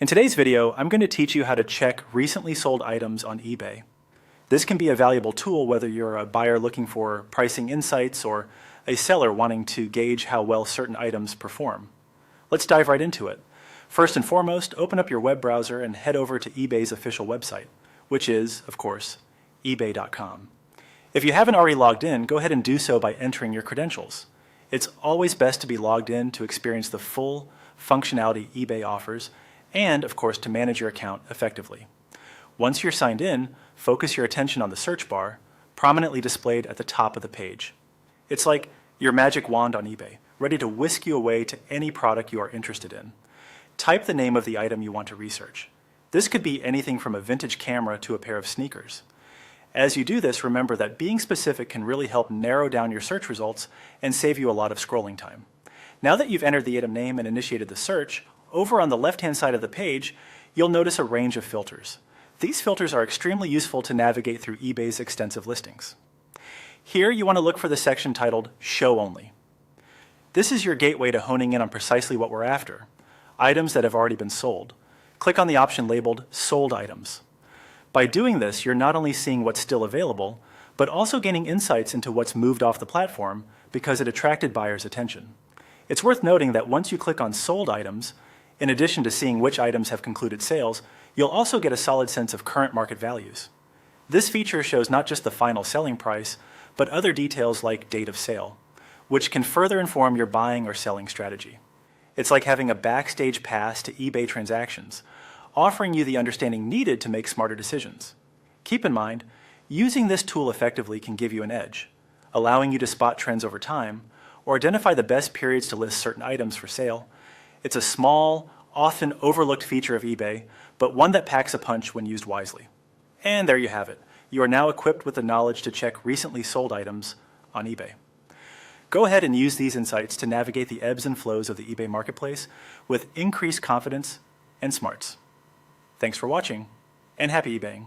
In today's video, I'm going to teach you how to check recently sold items on eBay. This can be a valuable tool whether you're a buyer looking for pricing insights or a seller wanting to gauge how well certain items perform. Let's dive right into it. First and foremost, open up your web browser and head over to eBay's official website, which is, of course, ebay.com. If you haven't already logged in, go ahead and do so by entering your credentials. It's always best to be logged in to experience the full functionality eBay offers and, of course, to manage your account effectively. Once you're signed in, focus your attention on the search bar, prominently displayed at the top of the page. It's like your magic wand on eBay, ready to whisk you away to any product you are interested in. Type the name of the item you want to research. This could be anything from a vintage camera to a pair of sneakers. As you do this, remember that being specific can really help narrow down your search results and save you a lot of scrolling time. Now that you've entered the item name and initiated the search, over on the left-hand side of the page, you'll notice a range of filters. These filters are extremely useful to navigate through eBay's extensive listings. Here, you want to look for the section titled Show Only. This is your gateway to honing in on precisely what we're after, items that have already been sold. Click on the option labeled Sold Items. By doing this, you're not only seeing what's still available, but also gaining insights into what's moved off the platform because it attracted buyers' attention. It's worth noting that once you click on Sold Items, in addition to seeing which items have concluded sales, you'll also get a solid sense of current market values. This feature shows not just the final selling price, but other details like date of sale, which can further inform your buying or selling strategy. It's like having a backstage pass to eBay transactions, offering you the understanding needed to make smarter decisions. Keep in mind, using this tool effectively can give you an edge, allowing you to spot trends over time or identify the best periods to list certain items for sale. It's a small, often overlooked feature of eBay, but one that packs a punch when used wisely. And there you have it. You are now equipped with the knowledge to check recently sold items on eBay. Go ahead and use these insights to navigate the ebbs and flows of the eBay marketplace with increased confidence and smarts. Thanks for watching, and happy eBaying.